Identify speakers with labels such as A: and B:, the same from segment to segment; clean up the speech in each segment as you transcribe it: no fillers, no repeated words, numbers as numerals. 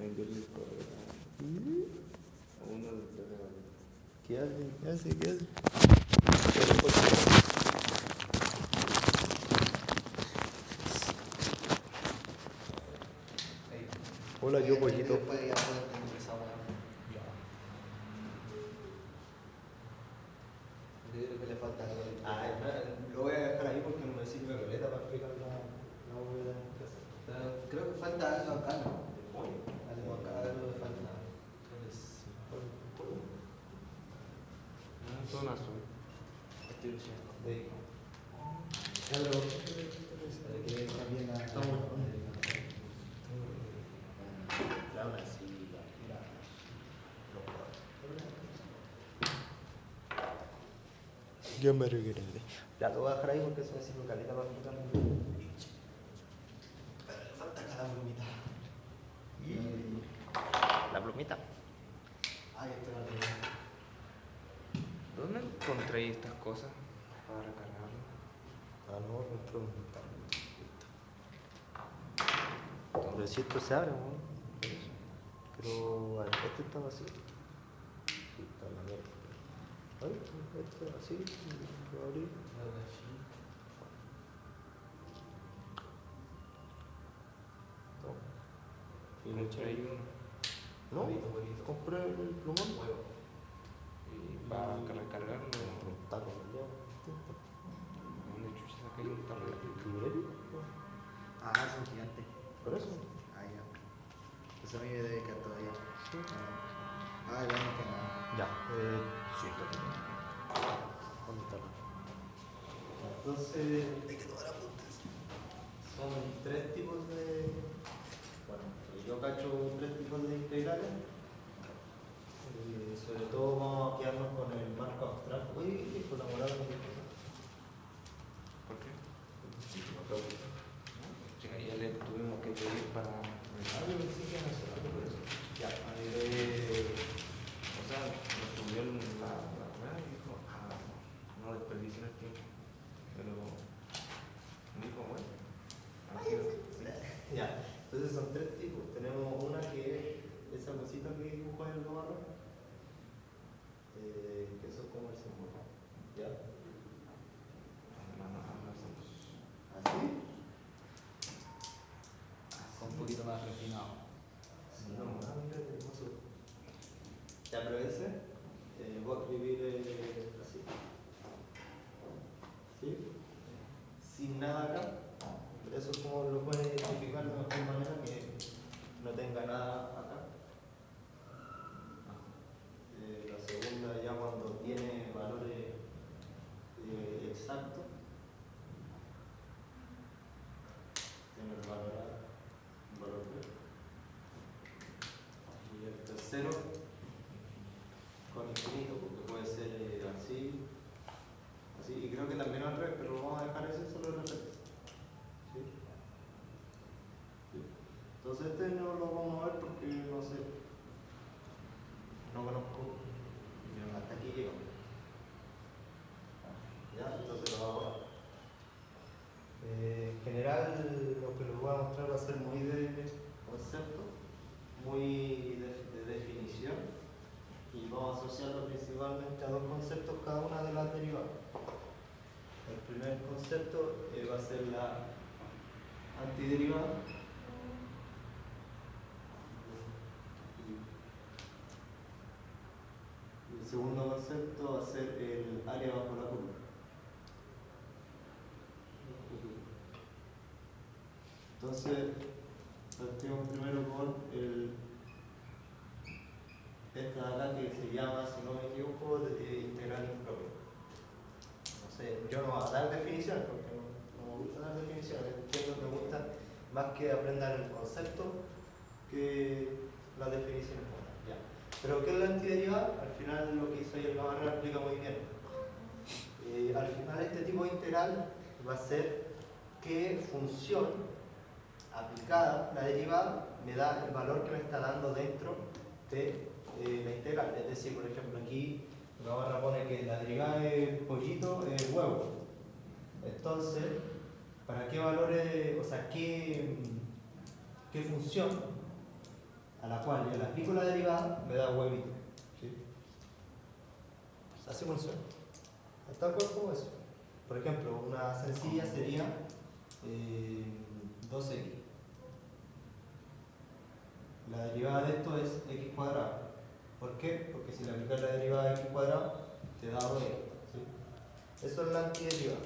A: prenderle fuego. A uno le pega.
B: ¿Qué hace? ¿Qué hace? ¿Qué hace? Hola, yo pollito. Yo creo que le falta algo. Lo voy a dejar ahí porque no me sirve caleta para explicar la bóveda en casa. Creo que falta algo acá, ¿no? Algo acá, algo le falta.
A: Son azul. Estoy diciendo.
B: Para que cambie la... Claro, así, mira. Yo me requiero. Ya lo voy a dejar ahí porque eso me sirve caleta para explicar. Pero le falta acá la plumita. La plumita. Ahí está la plumita.
A: ¿Dónde encontré estas cosas para recargarlo?
B: Ah, no, encontré un... Pero si esto se abre, ¿no? Pero este está vacío. Sí, está la mierda. Ay, este así, lo abrí.
A: Y le eché ahí uno.
B: No, compré el plumón.
A: Y para recargarlo.
B: Un taco, ¿no?
A: ¿Dónde chucha saqué un tablero?
C: Ah, son gigantes.
B: ¿Por eso?
C: Ah, ya. Eso a mí me debe quedar todavía. Sí. Ah, ya no queda nada.
B: Ya, sí, ¿dónde está? Entonces, hay que tomar apuntes. Son tres tipos de... Bueno, yo cacho tres tipos de integrales. Sobre todo vamos a quedarnos con el marco abstracto. Uy, colaborar con el
A: ¿Por qué?
B: no,
A: Chica, ya le tuvimos que pedir para.
B: yo pensé que iban a hacer algo por eso. Ya,
A: O sea, nos subió la rueda y dijo, no desperdicien el tiempo. Pero dijo, bueno, aquí
B: ya, entonces son tres tipos. Tenemos una que es esa cosita que dibuja en el barro, que eso es como el símbolo. ¿Ya? ¿Así?
C: Un poquito más refinado.
B: Sí, no, mira, hermoso. Ya, pero ese, voy a escribir así. ¿Sí? Sin nada acá. Eso es como lo pueden identificar de mejor manera, que no tenga nada acá. La segunda ya cuando tiene valores exactos. Tiene el valor A, el valor B. Y el tercero con infinito, porque puede ser así, así, y creo que también al revés, pero vamos a dejar ese solo al revés. ¿Sí? ¿Sí? Entonces este no lo vamos a ver porque no sé, no conozco, hasta aquí llego. ¿Ya? Entonces lo vamos a ver. En general lo que les voy a mostrar va a ser muy de concepto, muy de definición, y vamos a asociarlo principalmente a dos conceptos cada una de las derivadas. El primer concepto va a ser la antiderivada. Y el segundo concepto va a ser el área bajo la curva. Entonces, partimos primero con esta de acá que se llama, si no me equivoco, integral impropia. No sé, yo no voy a dar definiciones porque no me gusta dar definiciones. Entiendo que me gusta más que aprendan el concepto que las definiciones. Ya. Pero ¿qué es la antiderivada? Al final lo que hizo ahí el Gamarra explica muy bien. Al final este tipo de integral va a ser qué función aplicada, la derivada, me da el valor que me está dando dentro de la integral. Es decir, por ejemplo, aquí Gamarra pone que la derivada de pollito es huevo. Entonces, ¿para qué valores, o sea, qué función a la cual yo le aplico la derivada, me da huevito. ¿Sí? Así funciona. Tal cual como eso. Por ejemplo, una sencilla sería 2x. La derivada de esto es x cuadrado. ¿Por qué? Porque si le aplicas la derivada de x cuadrado, te da 2x. ¿Sí? Eso es la antiderivada.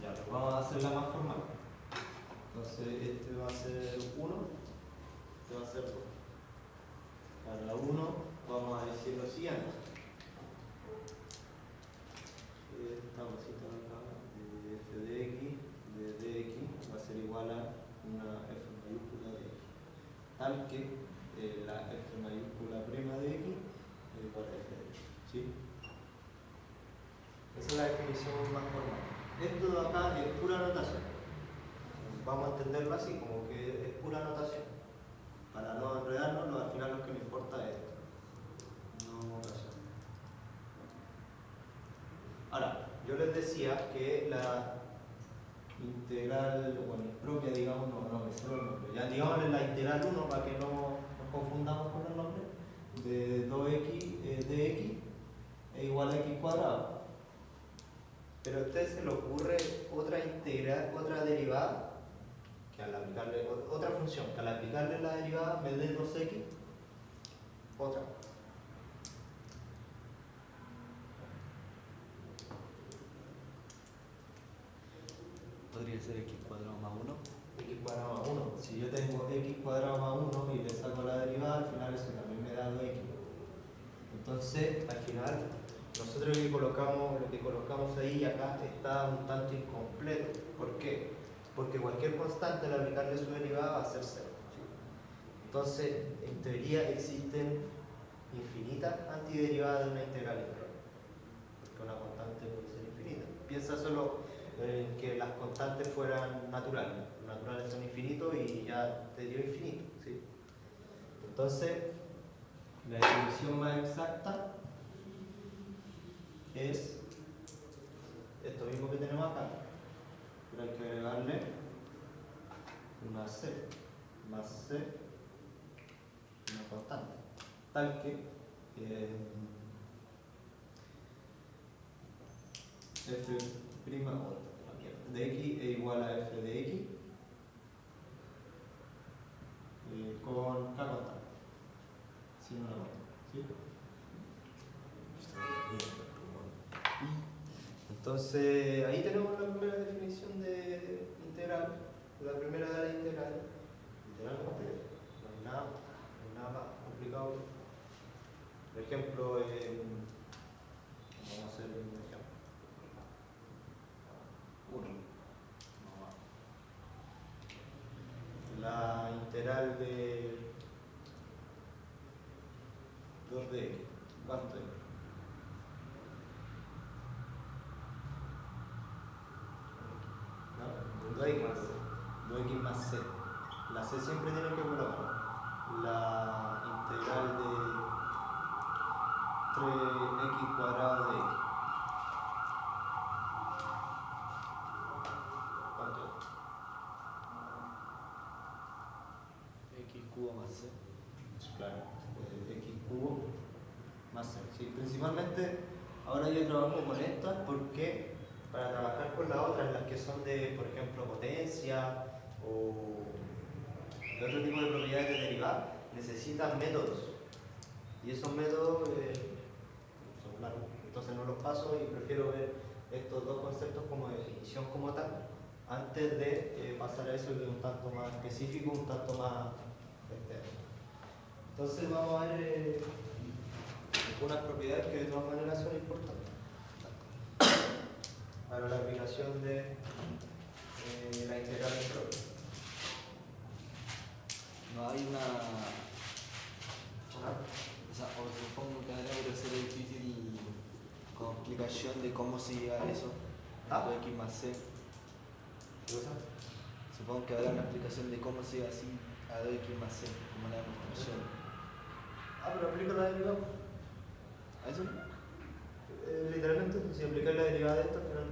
B: Ya, pues vamos a hacerla más formal. Entonces, este va a ser 1, este va a ser 2. Para 1 vamos a decir lo siguiente. Esta cosita de acá, de f de x, de dx, va a ser igual a una f mayúscula de x. Tal que la f mayúscula prima de x es igual a f de x. ¿Sí? Esa es la definición más formal. Esto de acá es pura notación. Vamos a entenderlo así, como que es pura notación. Para no enredarnos, al final lo que me importa es esto. No notación. Ahora, yo les decía que la integral, bueno, propia, digamos, no me solo el nombre. Ya digámosle la integral 1 para que no nos confundamos con el nombre, de 2x de x es igual a x cuadrado. Pero a usted se le ocurre otra integral, otra derivada, que al aplicarle otra función, que al aplicarle la derivada me dé 2x, otra.
C: Podría ser x cuadrado más 1.
B: X cuadrado más 1. Si yo tengo x cuadrado más 1 y le saco la derivada, al final eso también me da 2x. Entonces, al final, nosotros lo que colocamos ahí y acá está un tanto incompleto. ¿Por qué? Porque cualquier constante al aplicarle su derivada va a ser 0. ¿Sí? Entonces, en teoría existen infinitas antiderivadas de una integral improba. Porque una constante puede ser infinita. Piensa solo en que las constantes fueran naturales. Los naturales son infinitos y ya te dio infinito. ¿Sí? Entonces, la definición más exacta es esto mismo que tenemos acá, pero hay que agregarle una c, más c, una constante, tal que f' de x es igual a f de x con k constante, sin una constante. ¿Sí? Entonces, ahí tenemos la primera definición de integral, la primera de la integral. Literalmente, no hay nada más complicado. Por ejemplo, vamos a hacer un ejemplo. 1. La integral de 2 de x. ¿Cuánto es? 2x más c. La c siempre tiene que colocar. La integral de 3x cuadrado de x. ¿Cuánto es?
C: X cubo más c.
B: Claro, x cubo más c. Sí, principalmente ahora yo trabajo con estas porque para trabajar con las otras, las que son de, por ejemplo, potencia o de otro tipo de propiedades de derivada, necesitan métodos. Y esos métodos son largos. Entonces no los paso y prefiero ver estos dos conceptos como definición como tal, antes de pasar a eso que es un tanto más específico, un tanto más externo. Entonces vamos a ver algunas propiedades que de todas maneras son importantes para la aplicación de la integral impropia.
C: No hay una. O sea, o supongo que ahora puede ser difícil con explicación de cómo se llega a eso.
B: ¿Ah?
C: X más c.
B: ¿Qué cosa?
C: Supongo que habrá una explicación de cómo se llega así a 2x más c, como la demostración.
B: Pero aplica la derivada.
C: ¿A eso?
B: Literalmente, si aplicas la derivada de esto, al final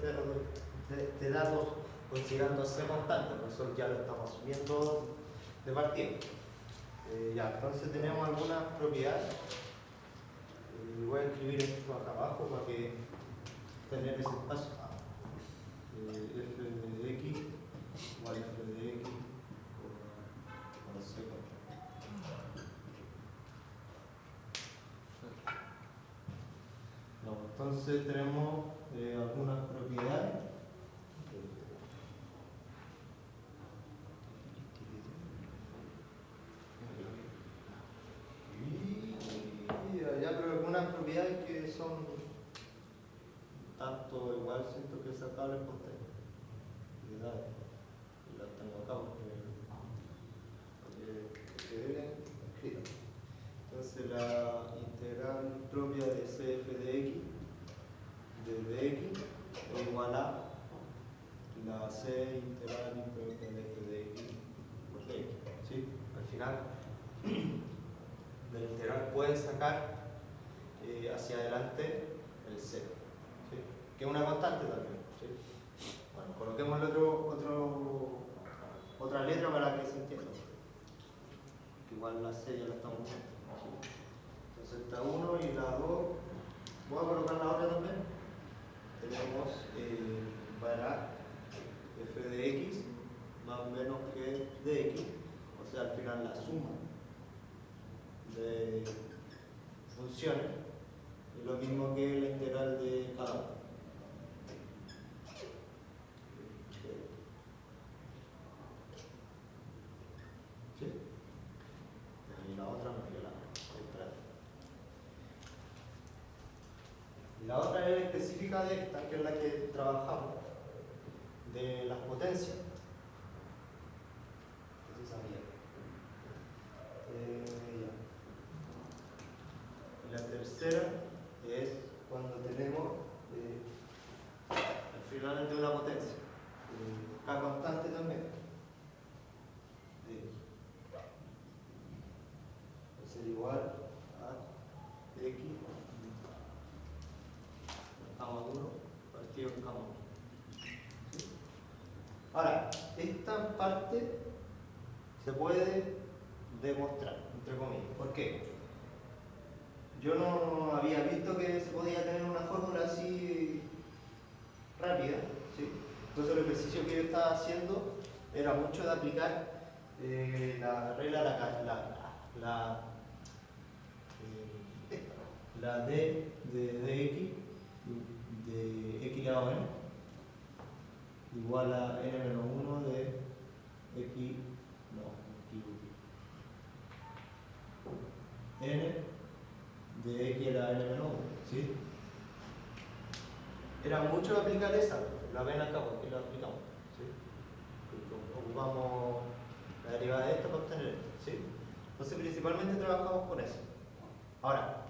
B: te da 2, considerando c constante, por eso ya lo estamos asumiendo de partida. Ya, entonces tenemos algunas propiedades. Voy a escribir esto acá abajo para que tener ese espacio. F de x igual a f de x por c cuadrado. No, entonces tenemos algunas propiedades. Y ya, pero algunas propiedades que son tanto igual, siento que sacarles por propiedades. Y las tengo acá porque vienen escritas. Entonces la integral propia de cf de x de dx es igual a la c integral impropia de f de x por dx. ¿Sí? Al final de la integral pueden sacar hacia adelante el c, ¿sí? Que es una constante también. ¿Sí? Bueno, coloquemos otra letra para que se entienda. Que igual la c ya la estamos viendo. Entonces esta 1 y la 2, voy a colocar la otra también. Tenemos para f de x más o menos que de x, o sea, al final la suma de funciones es lo mismo que la integral de cada una. ¿Sí? Y la otra me fui a la otra. Y la otra es específica de esta, que es la que trabajamos, de las potencias. Eso sabía. Ya. Y la tercera es cuando tenemos al final de una potencia. K constante también. Va a ser igual a x cama 1 partido en cama 1. ¿Sí? Ahora, esta parte se puede demostrar, entre comillas. ¿Por qué? Yo no había visto que se podía tener una fórmula así rápida, ¿sí? Entonces el ejercicio que yo estaba haciendo era mucho de aplicar la regla, la d de dx de x elevado a n igual a n menos 1 de x, n de x elevado a n menos 1, ¿sí? Era mucho de aplicar esa, la ven acá porque la aplicamos, ¿sí? Ocupamos la derivada de esto para obtener esto, ¿sí? Entonces principalmente trabajamos con eso. Ahora,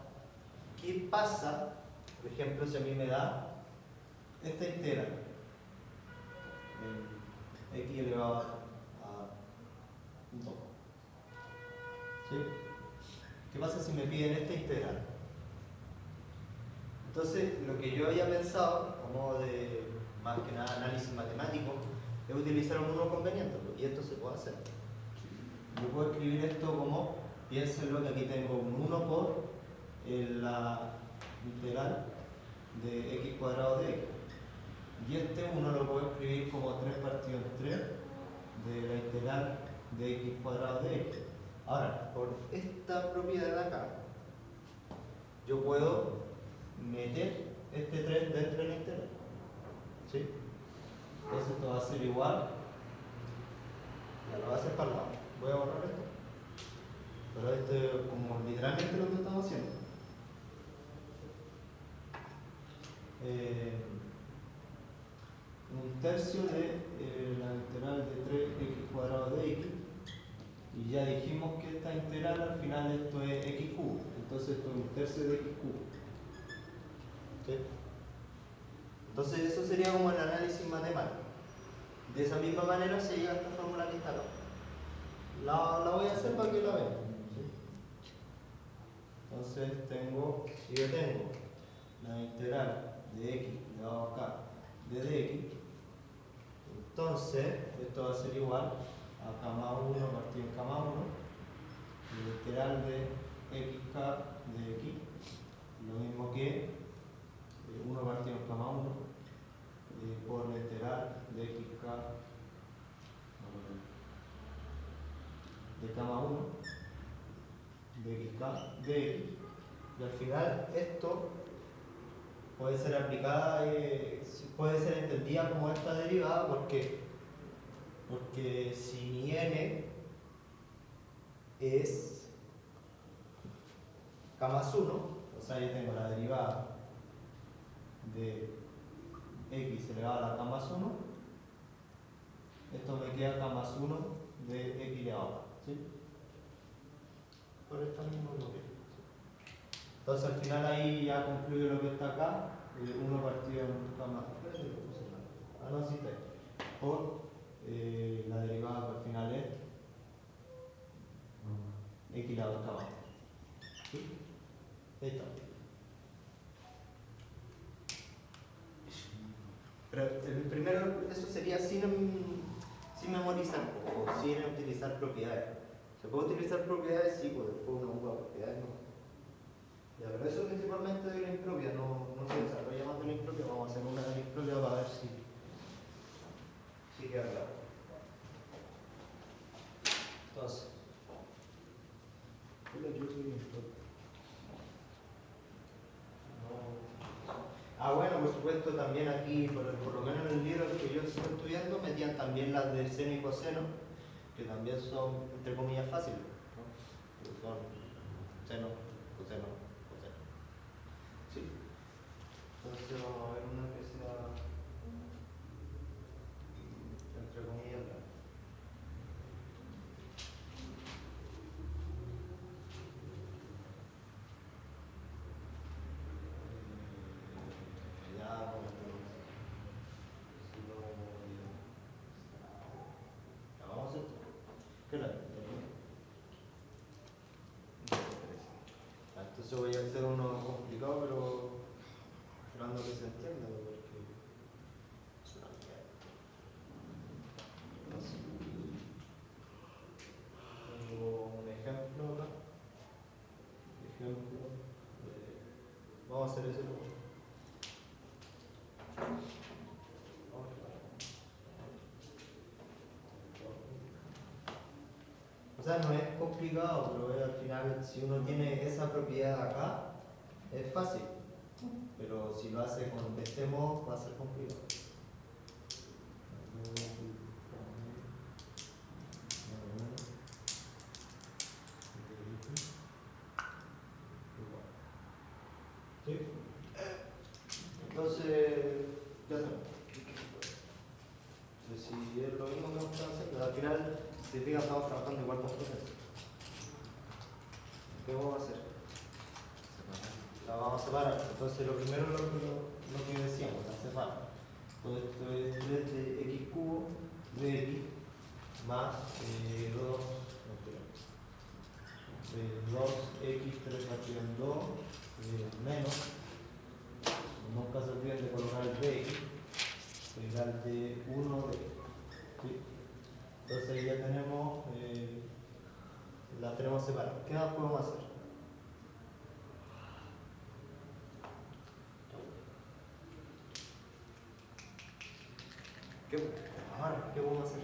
B: ¿qué pasa, por ejemplo, si a mí me da esta integral x elevado a 2? ¿Sí? ¿Qué pasa si me piden esta integral? Entonces, lo que yo había pensado, como de más que nada análisis matemático, es utilizar un 1 conveniente, y esto se puede hacer. Yo puedo escribir esto como, piénsenlo que aquí tengo un 1 por la integral de x cuadrado de x. Y este 1 lo puedo escribir como 3 partido en 3 de la integral de x cuadrado de x. Ahora, por esta propiedad de acá, yo puedo meter este 3 dentro de la integral. ¿Sí? Entonces esto va a ser igual. Ya lo voy a hacer para el lado. Voy a borrar esto. Pero esto es como literalmente lo que estamos haciendo. Un tercio de la integral de 3x cuadrado de x. Y ya dijimos que esta integral al final esto es x cubo. Entonces esto es un tercio de x cubo. ¿Sí? Entonces eso sería como el análisis matemático. De esa misma manera se llega a esta fórmula que está acá. La voy a hacer para que la vean. ¿Sí? Entonces si yo tengo la integral de x elevado a k de dx, entonces esto va a ser igual a k más 1 partido en k más lateral de xk de x, lo mismo que 1 partido en cama 1 por la integral de xk de cama 1 de xk de x. Y al final esto puede ser aplicada, puede ser entendida como esta derivada porque si mi n es k más 1, o sea, yo tengo la derivada de x elevado a la k más 1, esto me queda k más 1 de x elevado a k, ¿sí? Por esta misma propiedad. Entonces al final ahí ya concluye lo que está acá, 1 partido en k más, no, sí está ahí, por la derivada que al final es x elevado a k más 1. ¿Sí? Ahí está. Pero el primero, eso sería sin memorizar o sin utilizar propiedades. ¿Se puede utilizar propiedades? Sí, pues después uno usa propiedades, no. Ya, pero eso principalmente de la impropia, no se desarrolla más de la impropia, vamos a hacer una de la impropia para ver si queda claro. Entonces, bueno, por supuesto también aquí, por lo menos en el libro que yo estoy estudiando, metían también las de seno y coseno, que también son, entre comillas, fáciles, ¿no? Que son seno, coseno, coseno. Sí. Entonces vamos a ver una que sea, entre comillas, entonces voy a hacer uno complicado, pero esperando que se entienda, porque es una mierda. Entonces, tengo un ejemplo acá. Vamos a hacer ese luego. O sea, no es complicado, pero al final, si uno tiene esa propiedad acá, es fácil. Pero si lo hace con este modo, va a ser complicado. ¿Sí? Entonces, ¿qué hacemos? Entonces, si es lo mismo que vamos a hacer, al final, si te fijas, estamos trabajando igual con procesos. ¿Qué vamos a hacer? La vamos a separar. Entonces, lo primero es lo que decíamos, la separa. Entonces, esto es 3 de x cubo de x más 2x3 partido en 2 menos, nunca se olviden de colocar el dx, integral de 1 de x. ¿Sí? Entonces ya tenemos, las tenemos separadas. ¿Qué más podemos hacer? ¿Qué podemos hacer?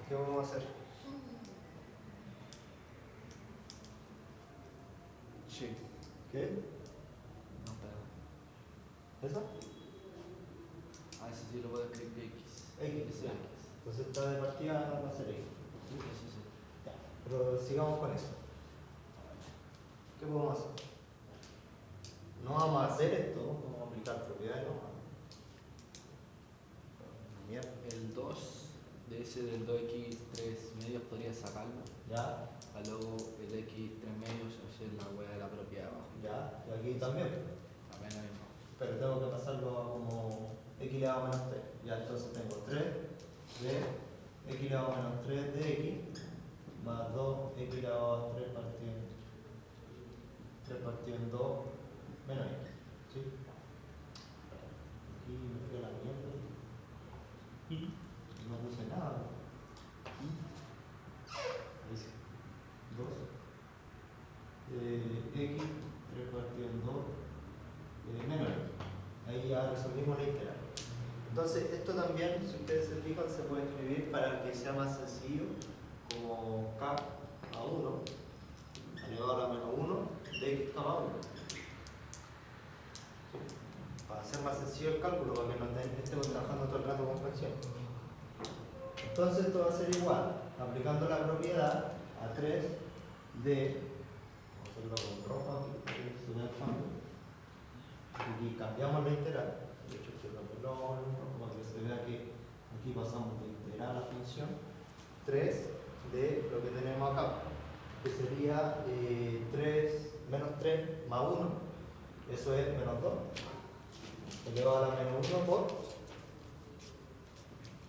B: ¿Qué vamos a hacer?
C: Sí.
B: ¿Qué?
C: No, pero.
B: ¿Esa?
C: Ah, ese sí lo puedo escribir de X.
B: X.
C: Ya.
B: Entonces esta de partida va a ser X.
C: Sí, sí, sí.
B: Ya. Pero sigamos con eso. ¿Qué podemos hacer? No vamos a hacer esto, vamos a aplicar propiedades, no. Mierda.
C: El 2 de ese del 2x3 medios podría sacarlo.
B: Ya,
C: Para luego el x3 medios hacer la hueá de la propiedad abajo.
B: ya, y aquí también.
C: Apenas mismo.
B: Pero tengo que pasarlo a como x elevado a menos 3. Ya, entonces tengo 3 de x elevado a menos 3 de x más 2 x elevado a 3 partido en 2 menos x. ¿Sí? Aquí me fui a la mierda. No puse nada. para que sea más sencillo, como k a 1 elevado a la menos 1 de x más 1. Para hacer más sencillo el cálculo, para que no estemos trabajando todo el rato con fracciones. Entonces esto va a ser igual, aplicando la propiedad a 3 de, vamos a hacerlo con rojo aquí, para que se vea el cambio. Aquí cambiamos la integral, de hecho se lo pongo para que se vea que aquí pasamos de integral a función 3 de lo que tenemos acá, que sería 3 menos 3 más 1, eso es menos 2, elevado a la menos 1 por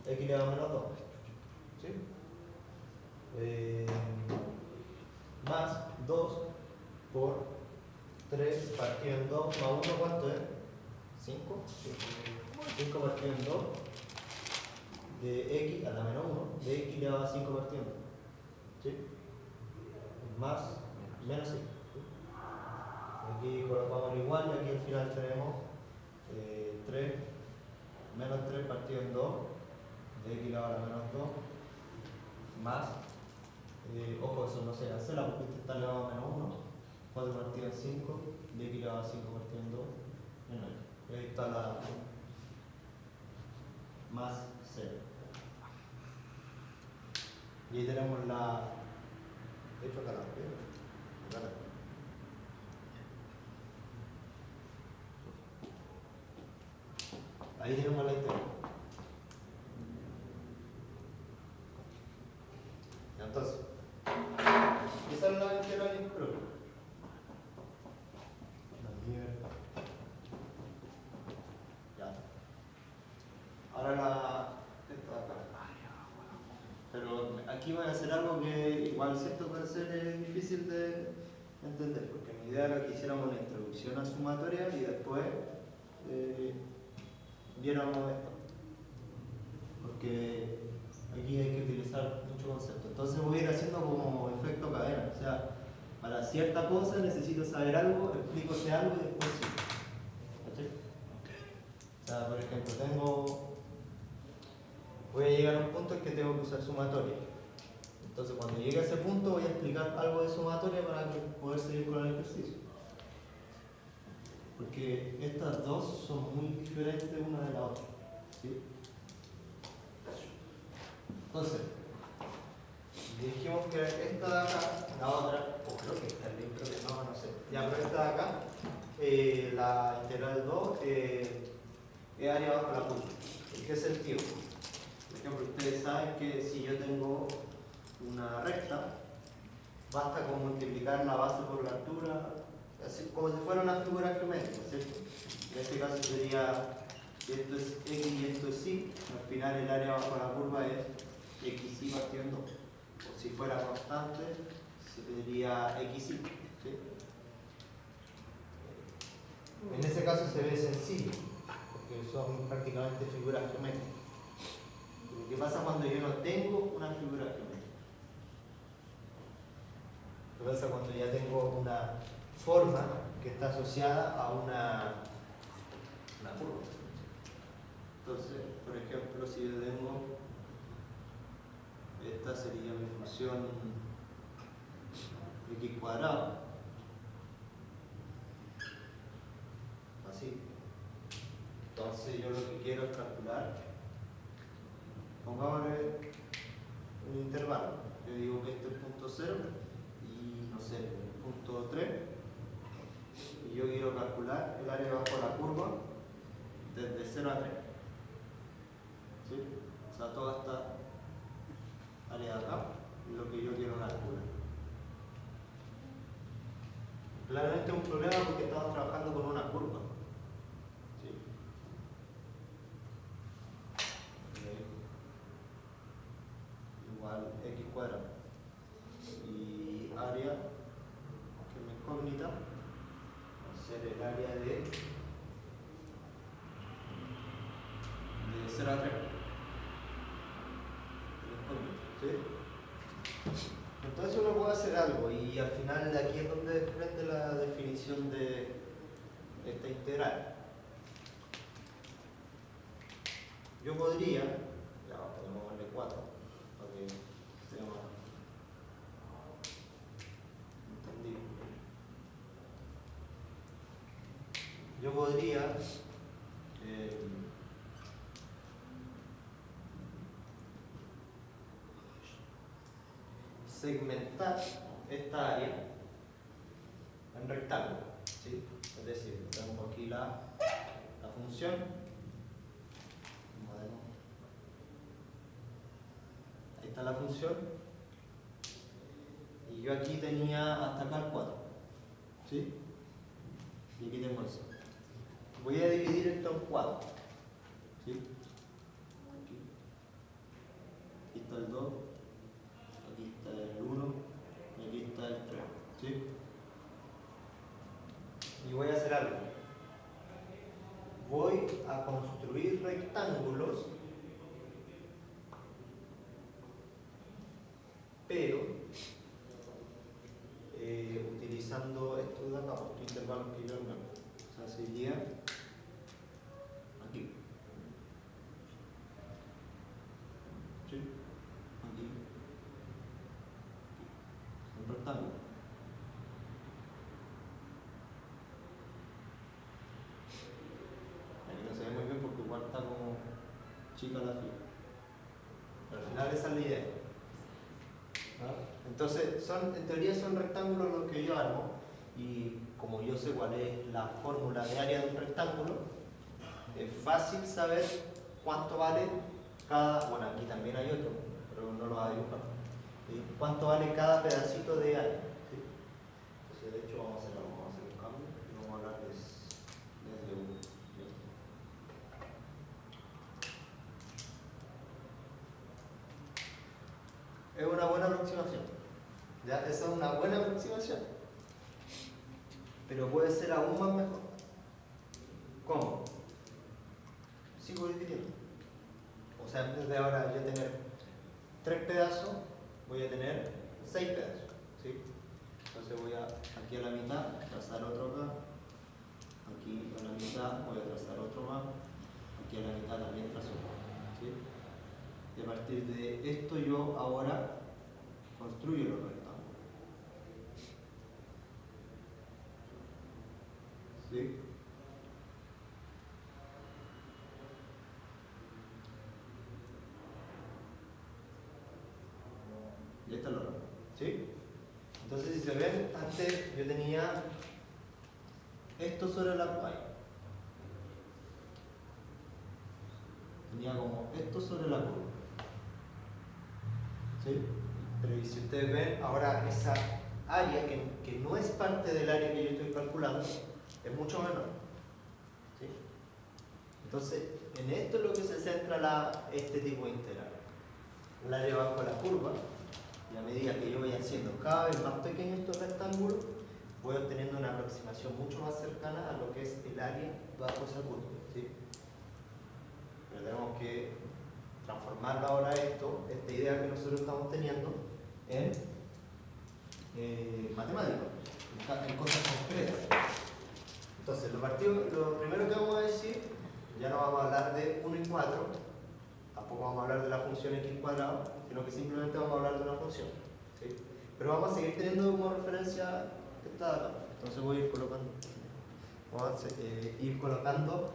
B: x elevado a menos 2. ¿Sí? Más 2 por 3 partido en 2 más 1, ¿cuánto es? 5. 5 partido en 2 de x a la menos 1 de x elevado a 5 partido en 2. ¿Sí? Más menos 5. ¿Sí? Aquí colocamos igual y aquí al final tenemos 3 menos 3 partido en 2 de x elevado a la menos 2 más, ojo, eso no se cancela porque este está elevado a menos 1, 4 partido en 5 de x elevado a 5 partido en 2 menos x. Y ahí está la más 0. Y ahí tenemos la, de hecho acá la primera. Ahí tenemos la integral. Entonces, esa es la integral impropia. Ya. Ahora esta de acá. Pero aquí voy a hacer algo que igual siento puede ser difícil de entender, porque mi idea era que hiciéramos la introducción a sumatoria y después viéramos esto. Porque aquí hay que utilizar mucho concepto. Entonces voy a ir haciendo como efecto cadena. O sea, para cierta cosa necesito saber algo, explico ese algo y después sí. ¿Cachai? O sea, por ejemplo, voy a llegar a un punto en que tengo que usar sumatoria. Entonces cuando llegue a ese punto voy a explicar algo de sumatoria para poder seguir con el ejercicio. Porque estas dos son muy diferentes una de la otra. ¿Sí? Entonces, dijimos que esta de acá, la otra, o creo que esta es la impropia, no sé. Ya, pero esta de acá, la integral 2 es área bajo la curva. ¿En qué sentido? Por ejemplo, ustedes saben que si yo tengo una recta, basta con multiplicar la base por la altura, así como si fuera una figura geométrica, ¿cierto? En este caso sería, esto es x y esto es y, al final el área bajo la curva es x y partido en 2. O si fuera constante, sería x y. ¿Sí? En ese caso se ve sencillo, porque son prácticamente figuras geométricas. Pero ¿qué pasa cuando yo no tengo una figura geométrica? ¿Qué pasa cuando ya tengo una forma que está asociada a una curva? Entonces, por ejemplo, si yo tengo, esta sería mi función x cuadrado, así. Entonces yo lo que quiero es calcular, pongámosle un intervalo. Yo digo que este es punto 0 y no sé, punto 3. Y yo quiero calcular el área bajo la curva desde 0 a 3. ¿Sí? O sea, toda esta área de acá es lo que yo quiero calcular. Claramente es un problema porque estamos trabajando con una curva. ¿Sí? Igual x cuadrado. Y área, que es mi incógnita, va a ser el área de 0 a 3. ¿Sí? Entonces uno puede hacer algo y al final de aquí es donde desprende la definición de esta integral. Yo podría, ya pongámosle 4, podría segmentar esta área en rectángulo, ¿sí? Es decir, tenemos aquí la función. Ahí está la función. Y yo aquí tenía hasta acá el 4. ¿Sí? Y aquí tengo el 6. Voy a dividir esto en 4. ¿Sí? Aquí está el 2. Aquí está el 1. Y aquí está el 3. ¿Sí? Y voy a hacer algo. Voy a construir rectángulos, pero utilizando esto de acá, estos intervalos que yo armé. O sea, sería aquí. ¿Sí? Aquí. Un rectángulo. Aquí no se ve muy bien porque igual está como chica la fila. Pero al final esa es la idea. Entonces, en teoría son rectángulos los que yo armo, y como yo sé cuál es la fórmula de área de un rectángulo, es fácil saber cuánto vale cada, bueno, aquí también hay otro, pero no lo va a dibujar, ¿sí? Cuánto vale cada pedacito de área, ¿sí? Entonces, de hecho, vamos a hacer un cambio y vamos a hablar desde uno. Es una buena aproximación. ¿Ya? Esa es una buena aproximación. Pero puede ser aún más mejor. ¿Cómo? Sigo dividiendo. O sea, en vez de ahora yo tener 3 pedazos, voy a tener 6 pedazos. ¿Sí? Entonces voy aquí a la mitad, trazar otro acá. Aquí a la mitad voy a trazar otro más. Aquí a la mitad también trazo más. ¿Sí? Y a partir de esto yo ahora construyo los rectángulos. ¿Sí? Y esta es la otra. ¿Sí? Entonces, si se ven, antes yo tenía esto sobre la curva. Tenía como esto sobre la curva. ¿Sí? Pero si ustedes ven, ahora esa área que no es parte del área que yo estoy calculando es mucho menor. ¿Sí? Entonces, en esto es lo que se centra este tipo de integral. El área bajo la curva, y a medida que yo voy haciendo cada vez más pequeños estos rectángulos, voy obteniendo una aproximación mucho más cercana a lo que es el área bajo esa curva. ¿Sí? Pero tenemos que transformarlo ahora esta idea que nosotros estamos teniendo, en matemáticas, en cosas concretas. Entonces, lo primero que vamos a decir, ya no vamos a hablar de 1 y 4, tampoco vamos a hablar de la función x cuadrado, sino que simplemente vamos a hablar de una función. ¿Sí? Pero vamos a seguir teniendo como referencia esta de acá. Entonces voy a ir colocando,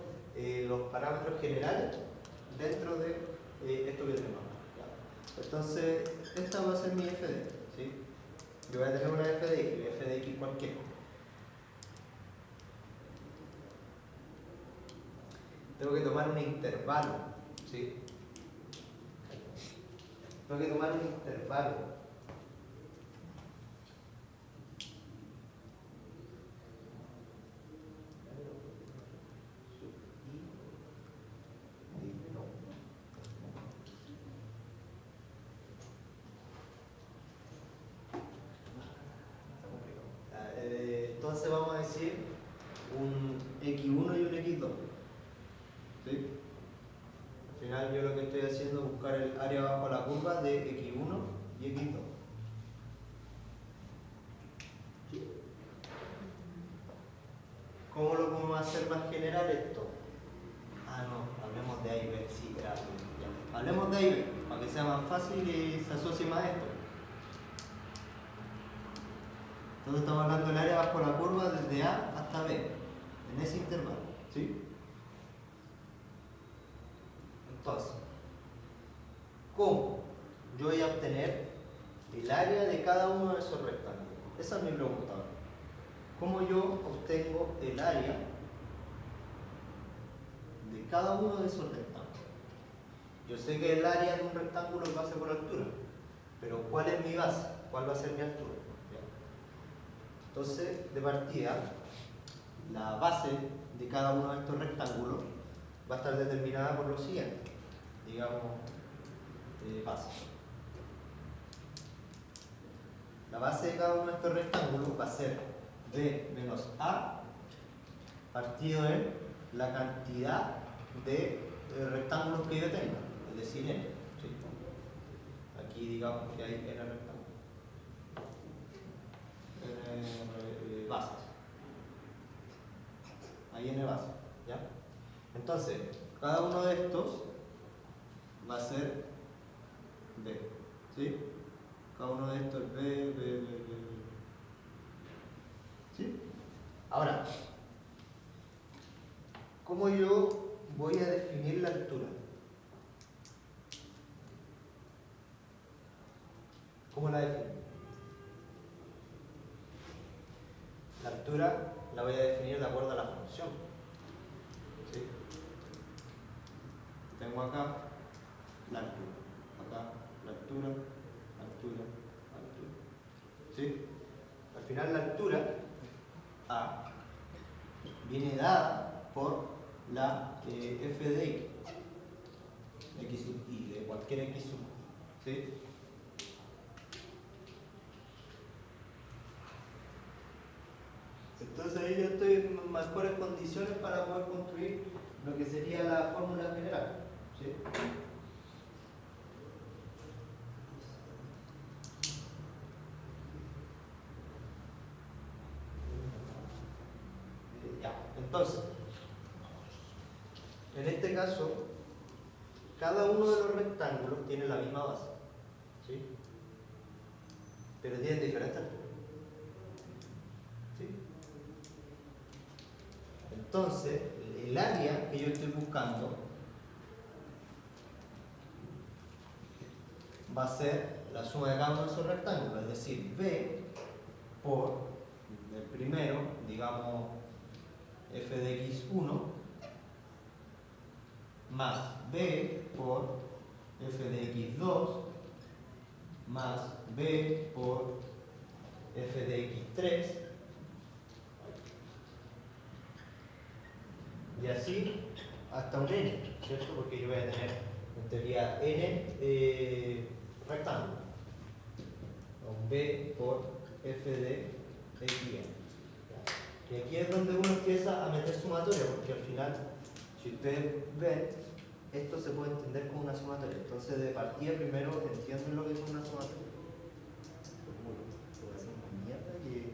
B: los parámetros generales dentro de esto que tenemos. Entonces, esta va a ser mi f de x. ¿Sí? Yo voy a tener una f de x cualquiera. Tengo que tomar un intervalo. ¿Sí? Tengo que tomar un intervalo. Entonces vamos a decir un x1 y un x2. ¿Sí? Al final yo lo que estoy haciendo es buscar el área bajo la curva de x1 y x2. ¿Sí? ¿Cómo lo podemos hacer más general esto? Ah, no, hablemos de A y B. Sí, gracias. Ya. Hablemos de A y B, para que sea más fácil y se asocie más a esto. Entonces estamos hablando del área bajo la curva desde A hasta B, en ese intervalo. ¿Sí? Entonces, ¿cómo yo voy a obtener el área de cada uno de esos rectángulos? Esa es mi pregunta. ¿Cómo yo obtengo el área de cada uno de esos rectángulos? Yo sé que el área de un rectángulo es base por altura, pero ¿cuál es mi base? ¿Cuál va a ser mi altura? ¿Ya? Entonces, de partida, la base de cada uno de estos rectángulos va a estar determinada por lo siguiente. Digamos, base. La base de cada uno de estos rectángulos va a ser b menos a partido en la cantidad de rectángulos que yo tenga, es decir, n. ¿Sí? Aquí digamos que hay n rectángulos, n bases. Hay n bases, ¿ya? Entonces, cada uno de estos va a ser b, ¿sí? Cada uno de estos es b. ¿Sí? Ahora, ¿cómo yo voy a definir la altura? ¿Cómo la defino? La altura la voy a definir de acuerdo a la función. ¿Sí? Tengo acá la altura. Acá la altura. ¿Sí? Al final la altura A viene dada por la f de x sub i, de cualquier x sub i. ¿Sí? Entonces ahí yo estoy en mejores condiciones para poder construir lo que sería la fórmula general. ¿Sí? Ya, entonces, en este caso, cada uno de los rectángulos tiene la misma base, ¿sí? Pero tienen diferentes alturas. ¿Sí? Entonces, el área que yo estoy buscando va a ser la suma de cada uno de esos rectángulos, es decir, b por el primero, digamos f de x1, más b por f de x2, más b por f de x3, y así hasta un n, ¿cierto? Porque yo voy a tener en teoría n rectángulos. Un b por f de xn. Y aquí es donde uno empieza a meter sumatoria, porque al final, si ustedes ven, esto se puede entender como una sumatoria. Entonces, de partida, primero entienden lo que es una sumatoria. Voy a hacer una mierda que.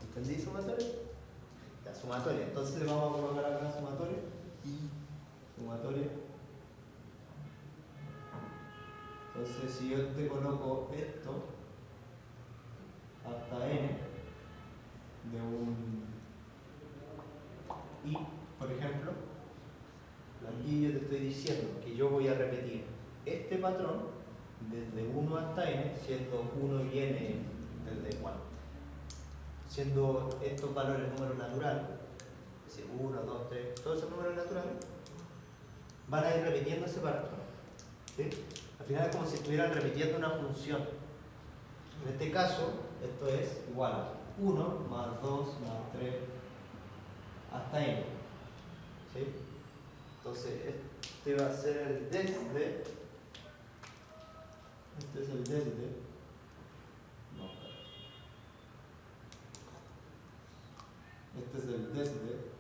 B: ¿Entendí sumatoria? La sumatoria. Entonces, le vamos a colocar acá sumatoria. Sumatoria. Entonces, si yo te coloco esto hasta n de un i, por ejemplo, aquí yo te estoy diciendo que yo voy a repetir este patrón desde 1 hasta n, siendo 1 y n desde 1. Siendo estos valores números naturales, es decir, 1, 2, 3, todos esos números naturales, van a ir repitiendo ese patrón. ¿Sí? Al final es como si estuvieran repitiendo una función. En este caso, esto es igual a 1 más 2 más 3 hasta n. ¿Sí? Entonces, este va a ser el desde. Este es el desde. No, este es el desde.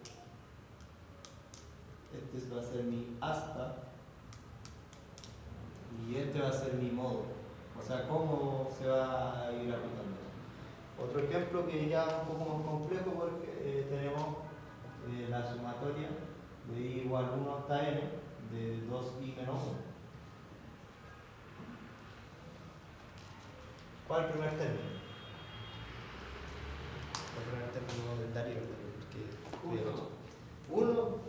B: Este va a ser mi hasta. Y este va a ser mi modo. O sea, cómo se va a ir aplicando. Otro ejemplo que ya es un poco más complejo porque tenemos la sumatoria de i igual 1 hasta n de 2i menos 1. ¿Cuál es el primer término? El primer término del Darío. 1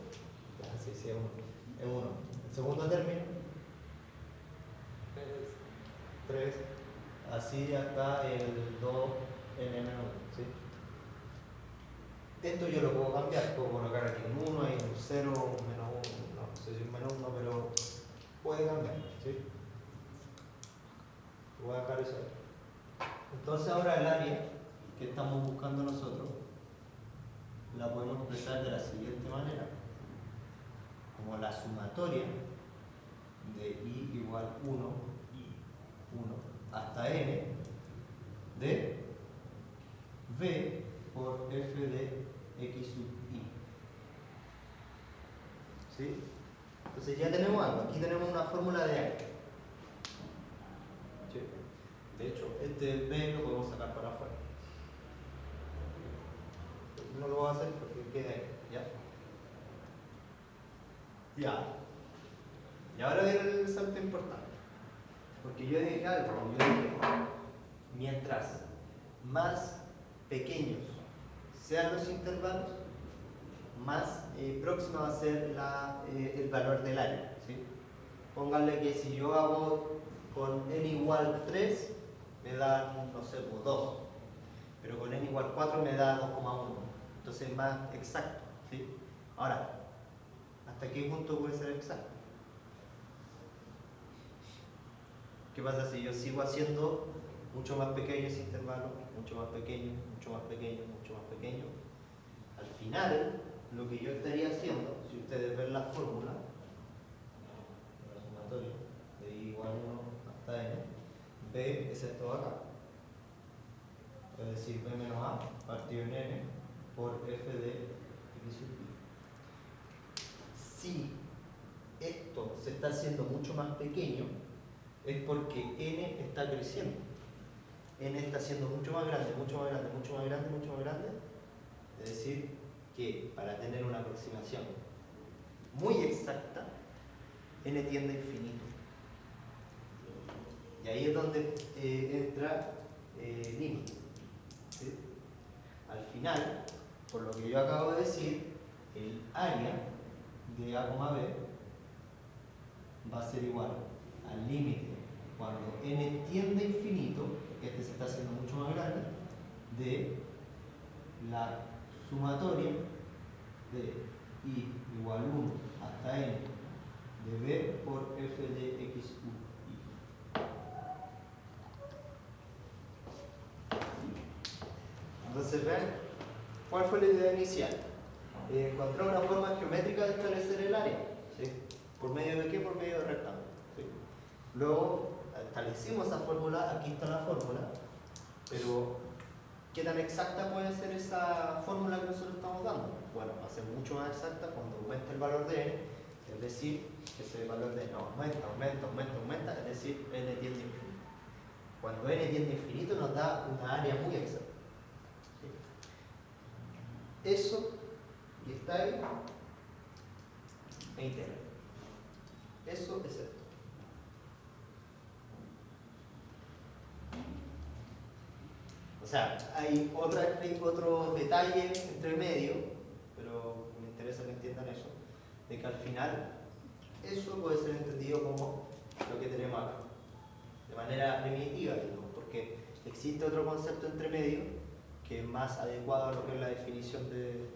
B: sí, es 1. El segundo término es 3, así hasta el 2n-1, ¿sí? Esto yo lo puedo cambiar, puedo colocar aquí un 1, ahí un 0, un menos 1, no sé si un menos 1, pero puede cambiar, ¿sí? Voy a dejar eso ahí. Entonces ahora el área que estamos buscando nosotros la podemos expresar de la siguiente manera, como la sumatoria de i igual 1, i 1 hasta n de v por f de x sub i. ¿Sí? Entonces ya tenemos algo, aquí tenemos una fórmula de área. ¿Sí? De hecho, este v lo podemos sacar para afuera. No lo voy a hacer porque queda ahí, ¿ya? Ya. Y ahora viene el salto importante. Porque yo dije algo, yo dije, mientras más pequeños sean los intervalos, más próximo va a ser el valor del área, ¿sí? Pónganle que si yo hago con n igual 3, me da, no sé, 2. Pero con n igual 4 me da 2,1. Entonces es más exacto, ¿sí? Ahora, ¿hasta qué punto puede ser exacto? ¿Qué pasa si yo sigo haciendo mucho más pequeño ese intervalo, mucho más pequeño, mucho más pequeño, mucho más pequeño? Al final, lo que yo estaría haciendo, si ustedes ven la fórmula, la sumatoria de i igual 1 hasta n, b es esto de acá. Es decir, b menos a partido en n por f de x sub i. Si esto se está haciendo mucho más pequeño, es porque n está creciendo. N está siendo mucho más grande, mucho más grande, mucho más grande, mucho más grande. Es decir, que para tener una aproximación muy exacta, n tiende a infinito. Y ahí es donde entra límite. ¿Sí? Al final, por lo que yo acabo de decir, el área de A, B va a ser igual al límite cuando n tiende a infinito, porque este se está haciendo mucho más grande, de la sumatoria de i igual 1 hasta n de b por f de x sub i. Entonces, vean, ¿cuál fue la idea inicial? Encontrar una forma geométrica de establecer el área. ¿Sí? ¿Por medio de qué? Por medio de rectángulo. ¿Sí? Luego establecimos esa fórmula, aquí está la fórmula, pero ¿qué tan exacta puede ser esa fórmula que nosotros estamos dando? Bueno, va a ser mucho más exacta cuando aumente el valor de n, es decir, que ese valor de n aumenta, aumenta, aumenta, aumenta, es decir, n tiende a infinito. Cuando n tiende a infinito nos da una área muy exacta. ¿Sí? Eso, y está ahí, e integral. Eso es esto. O sea, hay otro detalle entre medio, pero me interesa que entiendan eso, de que al final eso puede ser entendido como lo que tenemos acá, de manera primitiva, digamos, porque existe otro concepto entre medio que es más adecuado a lo que es la definición de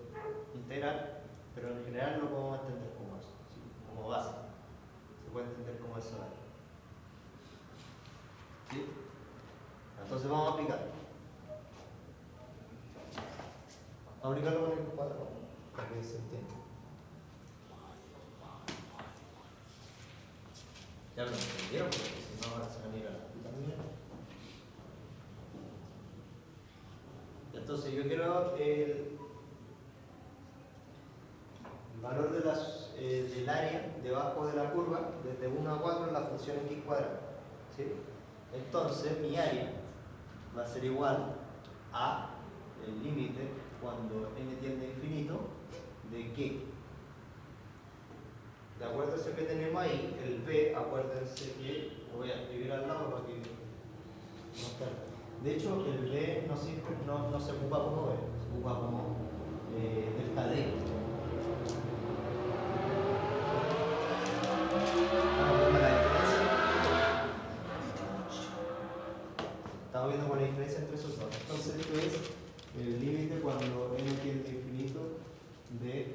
B: integral, pero en general lo podemos entender como eso, ¿sí? Como base. Se puede entender como eso. ¿Sí? Entonces vamos a aplicar. A aplicarlo con el cuadrado, para que se entienda. Ya lo entendieron, porque si no ahora se van a ir a la puta mierda. Entonces yo quiero el valor de del área debajo de la curva desde 1 a 4 en la función x cuadrada. ¿Sí? Entonces mi área va a ser igual a el límite cuando n tiende a infinito de que, de acuerdo a eso que tenemos ahí, el b, acuérdense que lo voy a escribir al lado para que no esté. De hecho, el b no se ocupa como b, se ocupa como delta d. estamos viendo cuál es la diferencia entre esos dos. Entonces esto es el límite cuando n tiende a infinito de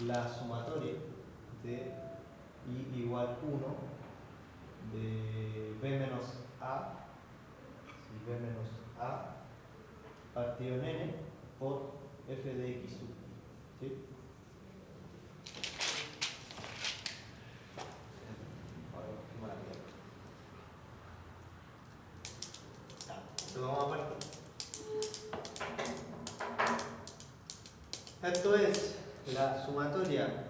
B: la sumatoria de i igual 1 de b menos a, si b menos a partido en n por f de x sub i. ¿Sí? Ahora confirmo la mierda. Ya, entonces vamos a partir. Esto es la sumatoria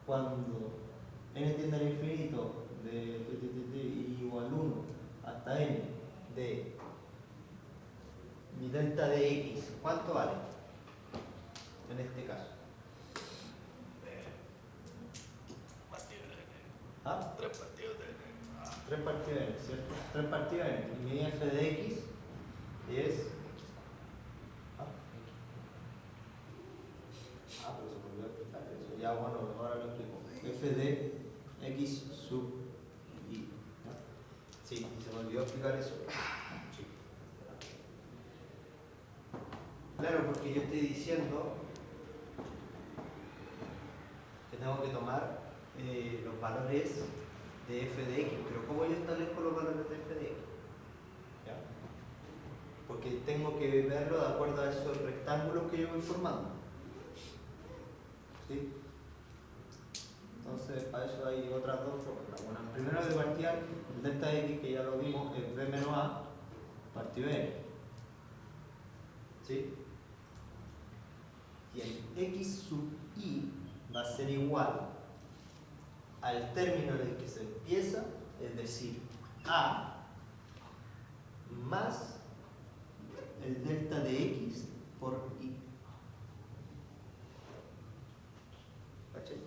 B: cuando n tiende al infinito de i igual 1 hasta n de mi delta de x. ¿Cuánto vale? En este caso. ¿Ah? 3 partidos de n. 3 partidos de n, ¿cierto? 3 partidos de n. Y mi f de x es... pero se me olvidó explicar eso. Ya, bueno, ahora lo explico. F de x sub i. ¿No? Sí, se me olvidó explicar eso. Sí. Claro, porque yo estoy diciendo que tengo que tomar los valores de f de x. Pero ¿cómo yo establezco los valores de f de x? ¿Ya? Porque tengo que verlo de acuerdo a esos rectángulos que yo voy formando. ¿Sí? Entonces, para eso hay otras dos formas. Bueno, primero de partida, el delta x, que ya lo vimos, es b menos a partido n. ¿Sí? Y el x sub i va a ser igual al término en el que se empieza, es decir, a más el delta de x por i. ¿Cachai?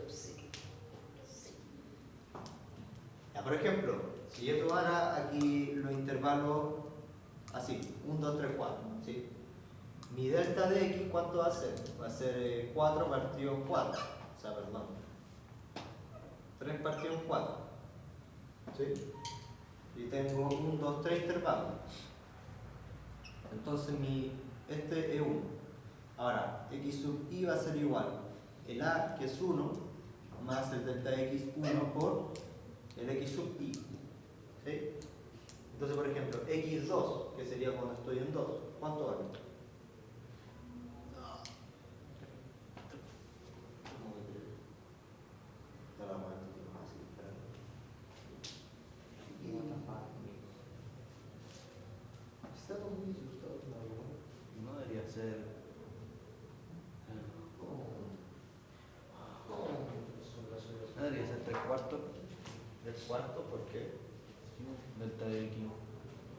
B: Sí. Ya, por ejemplo, si yo tomara aquí los intervalos así, 1, 2, 3, 4, ¿sí? Mi delta de x, ¿cuánto va a ser? Va a ser 4 partido en 4, o sea, perdón, 3 partido en 4, ¿sí? Y tengo 1, 2, 3 intervalos. Entonces este es 1. Ahora, x sub i va a ser igual el a, que es 1, más el delta de x 1 por el x sub i. ¿Sí? Entonces, por ejemplo, x2, que sería cuando estoy en 2, ¿cuánto vale?
C: No debería ser. No debería ser 3 cuartos.
B: 3 cuartos, ¿por qué?
C: Delta de x.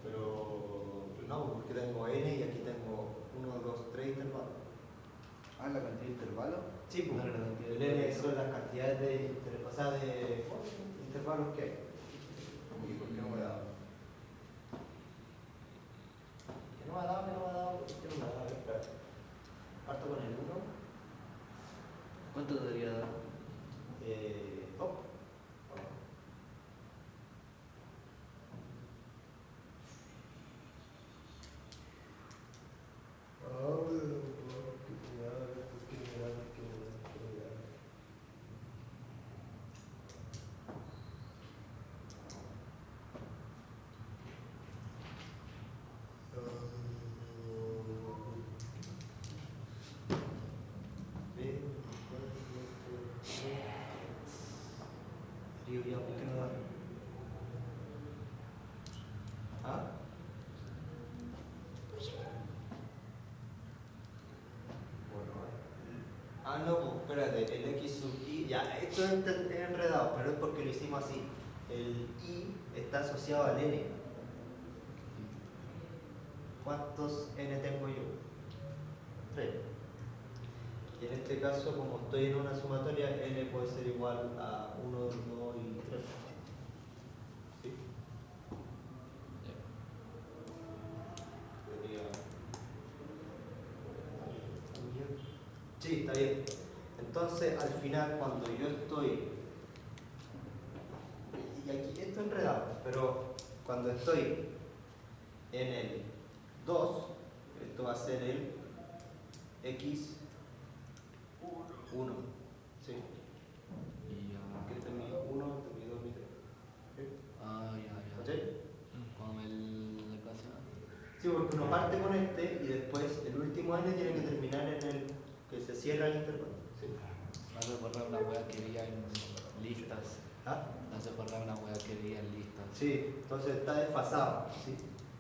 B: Pero no, porque tengo n y aquí tengo 1, 2, 3 intervalos.
C: Ah, la cantidad de intervalos.
B: Sí, pues,
C: No, la cantidad
B: el
C: de
B: n son las cantidades de intervalos que hay.
C: ¿Y por qué no me da?
B: Que no me ha dado, que no me ha dado, que no me ha dado. Espera. Parto con el 1.
C: ¿Cuánto debería dar?
B: Oh. Río ya, ¿por qué no da? ¿Ah? Bueno, no, pues espérate, el x sub i, ya, esto es enredado, pero es porque lo hicimos así. El i está asociado al n. ¿Cuántos n tengo yo? 3. Y en este caso, como estoy en una sumatoria, n puede ser igual a 1, 2 y 3. ¿Sí? Sí, está bien. Entonces, al final, cuando yo estoy... Y aquí esto es enredado, pero cuando estoy en el 2, esto va a ser el x1, ¿sí?
C: Y
B: Porque este es mi 1, este es mi 2, mi 3.
C: ah, ya.
B: ¿Cachai?
C: Como el cosa.
B: Sí, porque uno parte con este y después el último n tiene que terminar en el que se cierra el intervalo. ¿Sí?
C: No se borrar una wea que diga en listas.
B: ¿Ah?
C: No se borrar una wea que diga en listas.
B: Sí, entonces está desfasado. ¿Sí?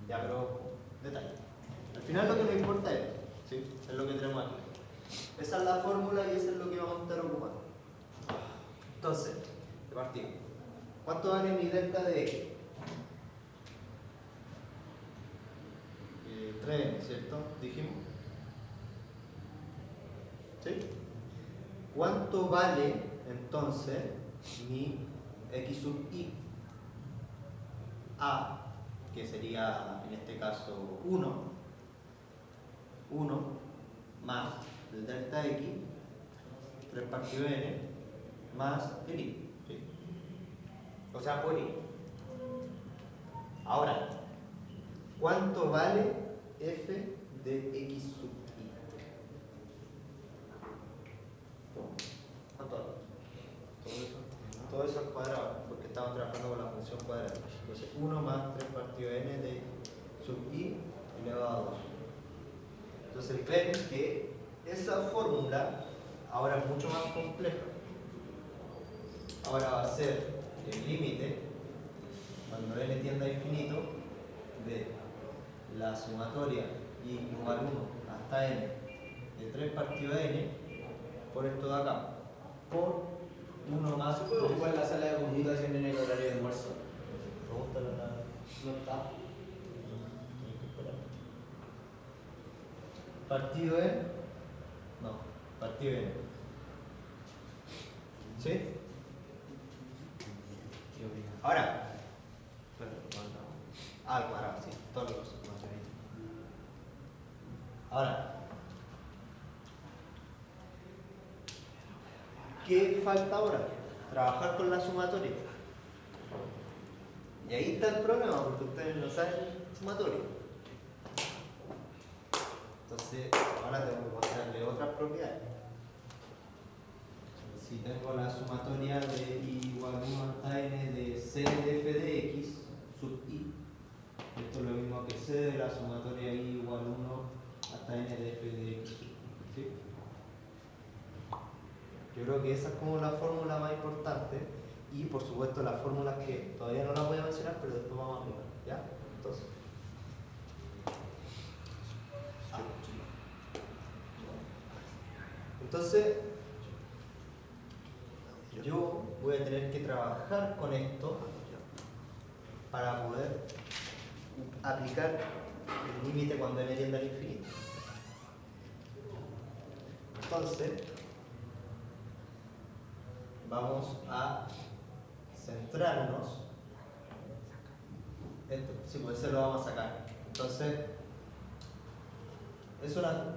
B: Ya, pero detalle. Al final lo que nos importa es, ¿sí? Es lo que tenemos aquí. Esa es la fórmula y eso es lo que vamos a estar ocupando. Entonces, de partida, ¿cuánto vale mi delta de x? 3n, ¿cierto? Dijimos. ¿Sí? ¿Cuánto vale entonces mi x sub i? A, que sería en este caso 1 más el delta x, 3 partido n, más el i. ¿Sí? O sea, por i. Ahora, ¿cuánto vale f de x sub i? ¿Cuánto vale? Todo eso al cuadrado, porque estamos trabajando con la función cuadrada. Entonces, 1 más 3 partido n de sub i elevado a 2. Entonces, ven que esa fórmula ahora es mucho más compleja. Ahora va a ser el límite, cuando n tiende a infinito, de la sumatoria i igual 1 hasta n de 3 partido n por esto de acá, por 1 más.
D: ¿Se puede ocupar la sala de computación en el horario de almuerzo?
B: Pregúntale a la.
D: No está.
B: Partido n. No, partido n. ¿Sí? Ahora, al cuadrado, sí, todos los. Ahora, ¿qué falta ahora? Trabajar con la sumatoria. Y ahí está el problema, porque ustedes no saben sumatoria. Entonces, ahora tengo que mostrarle otras propiedades. Si tengo la sumatoria de i igual 1 hasta n de c de f de x sub i, esto es lo mismo que c de la sumatoria i igual 1 hasta n de f de x sub i. ¿Sí? Yo creo que esa es como la fórmula más importante y por supuesto las fórmulas que todavía no las voy a mencionar, pero después vamos a aplicar. ¿Ya? Entonces, yo voy a tener que trabajar con esto para poder aplicar el límite cuando n tiende al infinito. Entonces, vamos a centrarnos. Esto, sí, pues ese lo vamos a sacar. Entonces, es una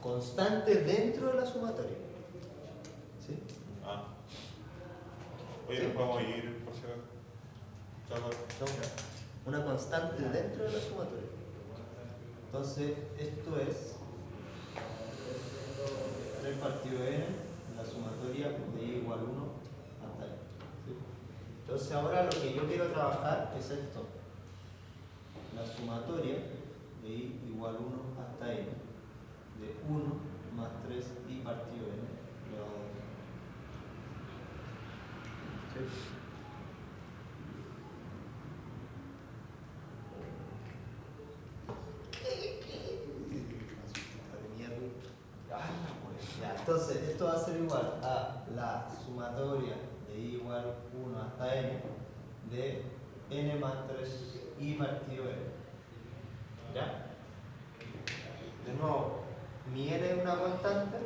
B: constante dentro de la sumatoria. ¿Sí?
E: Ah. Oye,
B: ¿Sí?
E: nos podemos ir por si acaso.
B: No, una constante dentro de la sumatoria. Entonces, esto es 3 partido n, la sumatoria de i igual 1 hasta n. ¿Sí? Entonces, ahora lo que yo quiero trabajar es esto. La sumatoria de i igual 1 hasta n de 1 más 3i partido n elevado a 2. ¿Sí? Ya, entonces, esto va a ser igual a la sumatoria de i igual 1 hasta n de n más 3i partido n. ¿Ya? De nuevo, mi n es una constante